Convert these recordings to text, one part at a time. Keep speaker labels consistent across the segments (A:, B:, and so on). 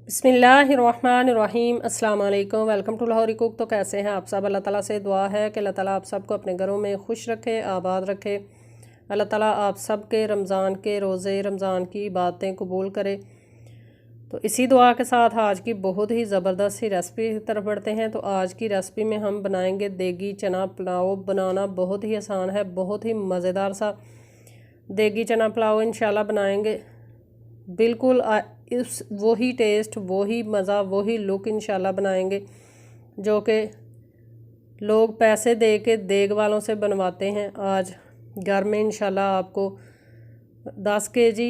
A: बिस्मिल्लाहिर्रहमानिर्रहीम अस्सलाम वालेकुम। Welcome to Lahori cook. तो कैसे हैं आप सब? अल्लाह ताला से दुआ है कि अल्लाह ताला आप सबको अपने घरों में खुश रखे, आबाद रखे। अल्लाह ताला आप सब के रमज़ान के रोज़े, रमज़ान की बातें कबूल करे। तो इसी दुआ के साथ आज की बहुत ही ज़बरदस्त सी रेसिपी की तरफ बढ़ते हैं। तो आज की रेसिपी में हम बनाएंगे देगी चना पुलाव। बनाना बहुत ही आसान है, बहुत ही मज़ेदार सा देगी चना पुलाव इंशाल्लाह बनाएंगे। बिल्कुल इस वही टेस्ट, वही मज़ा, वही लुक इंशाल्लाह बनाएंगे जो कि लोग पैसे दे के देग वालों से बनवाते हैं। आज घर में इंशाल्लाह आपको 10 केजी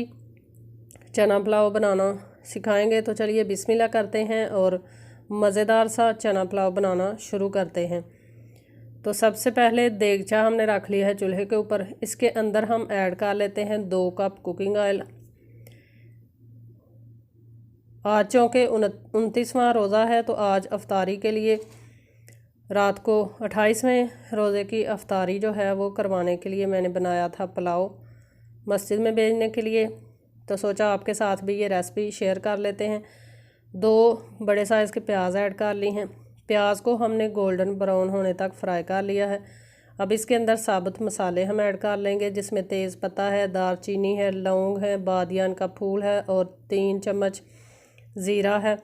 A: चना पुलाव बनाना सिखाएंगे। तो चलिए बिस्मिल्लाह करते हैं और मज़ेदार सा चना पुलाव बनाना शुरू करते हैं। तो सबसे पहले देगचा हमने रख लिया है चूल्हे के ऊपर। इसके अंदर हम ऐड कर लेते हैं 2 कप कुकिंग ऑयल। आज चूँकि 29वां रोज़ा है तो आज अफ्तारी के लिए रात को 28वें रोज़े की अफ्तारी जो है वो करवाने के लिए मैंने बनाया था पुलाव मस्जिद में भेजने के लिए। तो सोचा आपके साथ भी ये रेसिपी शेयर कर लेते हैं। 2 बड़े साइज़ के प्याज ऐड कर ली हैं। प्याज को हमने गोल्डन ब्राउन होने तक फ्राई कर लिया है। अब इसके अंदर साबुत मसाले हम ऐड कर लेंगे, जिसमें तेज़ पत्ता है, दालचीनी है, लौंग है, बादियान का फूल है और 3 चम्मच ज़ीरा है,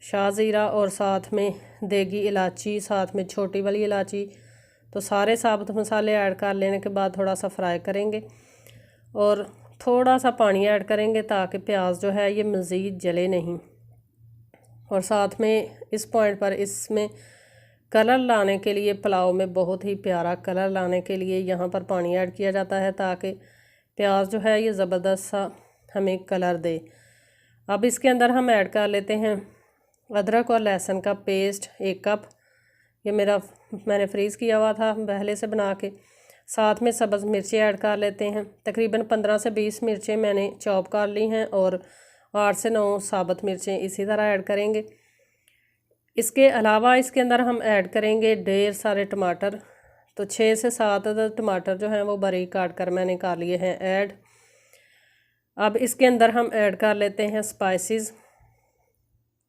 A: शाह ज़ीरा, और साथ में देगी इलायची, साथ में छोटी वाली इलायची। तो सारे साबुत मसाले ऐड कर लेने के बाद थोड़ा सा फ्राई करेंगे और थोड़ा सा पानी ऐड करेंगे ताकि प्याज जो है ये मज़ीद जले नहीं। और साथ में इस पॉइंट पर इसमें कलर लाने के लिए, पुलाव में बहुत ही प्यारा कलर लाने के लिए यहाँ पर पानी ऐड किया जाता है ताकि प्याज जो है ये ज़बरदस्त सा हमें कलर दे। अब इसके अंदर हम ऐड कर लेते हैं अदरक और लहसुन का पेस्ट 1 कप। ये मैंने फ्रीज़ किया हुआ था पहले से बना के। साथ में सब्ज़ मिर्ची ऐड कर लेते हैं। तकरीबन 15 से 20 मिर्चें मैंने चॉप कर ली हैं और 8 से 9 साबुत मिर्चें इसी तरह ऐड करेंगे। इसके अलावा इसके अंदर हम ऐड करेंगे ढेर सारे टमाटर। तो 6 से 7 टमाटर जो हैं वो बारीक काट कर मैंने कर लिए हैं ऐड। अब इसके अंदर हम ऐड कर लेते हैं स्पाइसेस।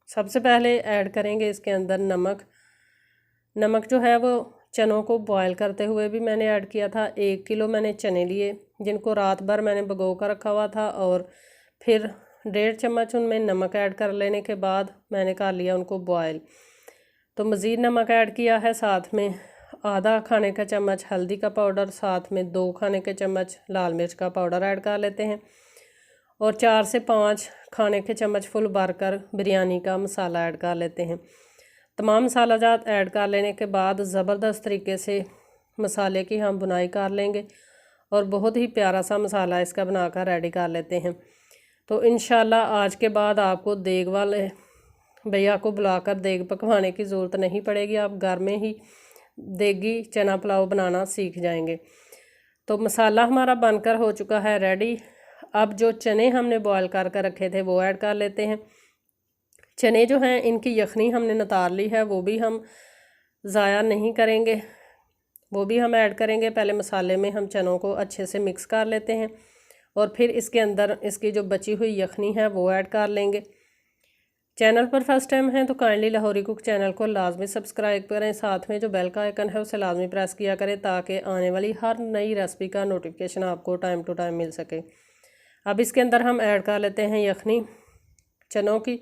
A: सबसे पहले ऐड करेंगे इसके अंदर नमक। नमक जो है वो चनों को बॉयल करते हुए भी मैंने ऐड किया था। 1 किलो मैंने चने लिए जिनको रात भर मैंने भिगो कर रखा हुआ था और फिर 1.5 चम्मच उनमें नमक ऐड कर लेने के बाद मैंने कर लिया उनको बॉयल। तो मज़ीद नमक ऐड किया है। साथ में आधा खाने का चम्मच हल्दी का पाउडर, साथ में 2 खाने के चम्मच लाल मिर्च का पाउडर ऐड कर लेते हैं और 4 से 5 खाने के चम्मच फुल भरकर बिरयानी का मसाला ऐड कर लेते हैं। तमाम मसाला जात ऐड कर लेने के बाद ज़बरदस्त तरीके से मसाले की हम बुनाई कर लेंगे और बहुत ही प्यारा सा मसाला इसका बनाकर रेडी कर लेते हैं। तो इंशाल्लाह आज के बाद आपको देग वाले भैया को बुलाकर देग पकवाने की ज़रूरत नहीं पड़ेगी। आप घर में ही देगी चना पुलाव बनाना सीख जाएंगे। तो मसाला हमारा बनकर हो चुका है रेडी। अब जो चने हमने बॉयल कर रखे थे वो ऐड कर लेते हैं। चने जो हैं इनकी यखनी हमने नितार ली है, वो भी हम ज़ाया नहीं करेंगे, वो भी हम ऐड करेंगे। पहले मसाले में हम चनों को अच्छे से मिक्स कर लेते हैं और फिर इसके अंदर इसकी जो बची हुई यखनी है वो ऐड कर लेंगे। चैनल पर फर्स्ट टाइम है तो काइंडली लाहौरी कुक चैनल को लाजमी सब्सक्राइब करें। साथ में जो बेल का आइकन है उसे लाजमी प्रेस किया करें ताकि आने वाली हर नई रेसिपी का नोटिफिकेशन आपको टाइम टू टाइम मिल सके। अब इसके अंदर हम ऐड कर लेते हैं यखनी चनों की।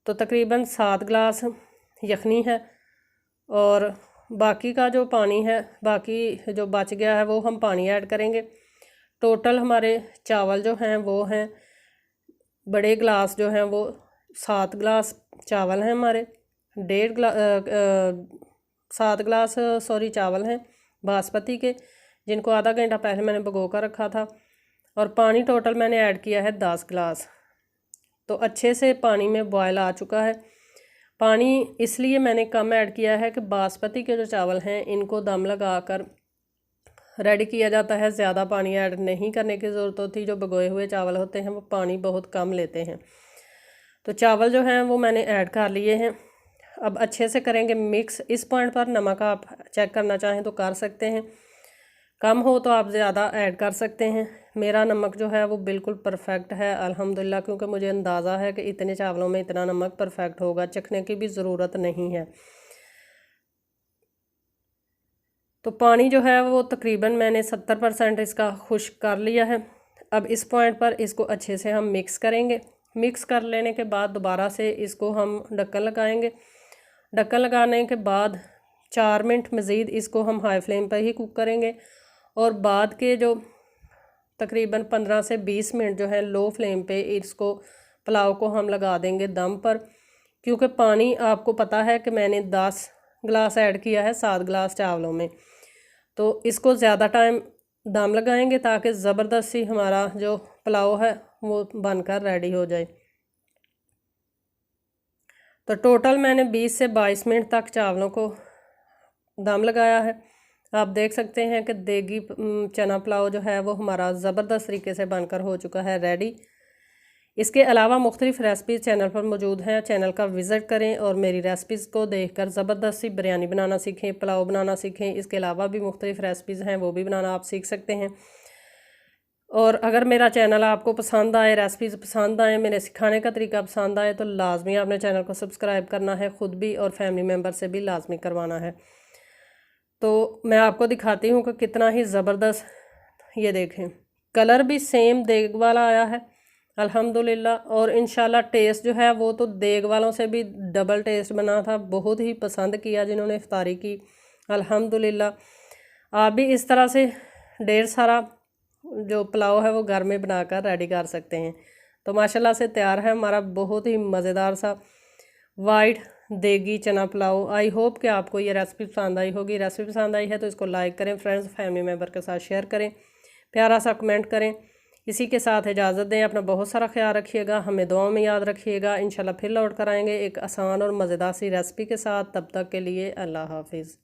A: तो तकरीबन 7 गिलास यखनी है और बाकी का जो पानी है, बाकी जो बच गया है वो हम पानी ऐड करेंगे। टोटल हमारे चावल जो हैं वो हैं बड़े गिलास जो हैं वो 7 गिलास चावल हैं हमारे। 7 गिलास चावल हैं बासमती के, जिनको आधा घंटा पहले मैंने भिगो कर रखा था। और पानी टोटल मैंने ऐड किया है 10 गिलास। तो अच्छे से पानी में बॉयल आ चुका है। पानी इसलिए मैंने कम ऐड किया है कि बासमती के जो चावल हैं इनको दम लगा कर रेडी किया जाता है, ज़्यादा पानी ऐड नहीं करने की ज़रूरत होती। जो भिगोए हुए चावल होते हैं वो पानी बहुत कम लेते हैं। तो चावल जो हैं वो मैंने ऐड कर लिए हैं। अब अच्छे से करेंगे मिक्स। इस पॉइंट पर नमक आप चेक करना चाहें तो कर सकते हैं, कम हो तो आप ज़्यादा ऐड कर सकते हैं। मेरा नमक जो है वो बिल्कुल परफेक्ट है अल्हम्दुलिल्लाह, क्योंकि मुझे अंदाज़ा है कि इतने चावलों में इतना नमक परफेक्ट होगा, चखने की भी ज़रूरत नहीं है। तो पानी जो है वो तकरीबन मैंने 70% इसका खुश्क कर लिया है। अब इस पॉइंट पर इसको अच्छे से हम मिक्स करेंगे। मिक्स कर लेने के बाद दोबारा से इसको हम ढक्कन लगाएंगे। ढक्कन लगाने के बाद 4 मिनट मज़ीद इसको हम हाई फ्लेम पर ही कुक करेंगे और बाद के जो तकरीबन 15 से 20 मिनट जो है लो फ्लेम पे इसको पुलाव को हम लगा देंगे दम पर, क्योंकि पानी आपको पता है कि मैंने 10 गिलास ऐड किया है 7 गिलास चावलों में। तो इसको ज़्यादा टाइम दम लगाएंगे ताकि ज़बरदस्ती हमारा जो पुलाव है वो बनकर रेडी हो जाए। तो टोटल मैंने 20 से 22 मिनट तक चावलों को दम लगाया है। आप देख सकते हैं कि देगी चना पुलाव जो है वो हमारा ज़बरदस्त तरीके से बनकर हो चुका है रेडी। इसके अलावा मुख्तलिफ़ रेसिपीज़ चैनल पर मौजूद हैं, चैनल का विज़िट करें और मेरी रेसिपीज़ को देखकर ज़बरदस्त सी बिरयानी बनाना सीखें, पुलाव बनाना सीखें। इसके अलावा भी मुख्तलिफ़ रेसिपीज़ हैं, वो भी बनाना आप सीख सकते हैं। और अगर मेरा चैनल आपको पसंद आए, रेसिपीज़ पसंद आए, मेरे सिखाने का तरीका पसंद आए, तो लाजमी आपने चैनल को सब्सक्राइब करना है, ख़ुद भी और फैमिली मेम्बर से भी लाजमी करवाना है। तो मैं आपको दिखाती हूँ कि कितना ही ज़बरदस्त, ये देखें कलर भी सेम देग वाला आया है अल्हम्दुलिल्लाह। और इंशाल्लाह टेस्ट जो है वो तो देग वालों से भी डबल टेस्ट बना था। बहुत ही पसंद किया जिन्होंने इफ्तारी की अल्हम्दुलिल्लाह। आप भी इस तरह से ढेर सारा जो पुलाव है वो घर में बनाकर रेडी कर सकते हैं। तो माशाल्लाह से तैयार है हमारा बहुत ही मज़ेदार सा वाइट देगी चना पुलाव। आई होप कि आपको ये रेसिपी पसंद आई होगी। रेसिपी पसंद आई है तो इसको लाइक करें, फ्रेंड्स फैमिली मेम्बर के साथ शेयर करें, प्यारा सा कमेंट करें। इसी के साथ इजाज़त दें। अपना बहुत सारा ख्याल रखिएगा, हमें दुआओं में याद रखिएगा। इंशाल्लाह फिर लौट कर आएंगे एक आसान और मज़ेदार सी रेसिपी के साथ। तब तक के लिए अल्लाह हाफिज़।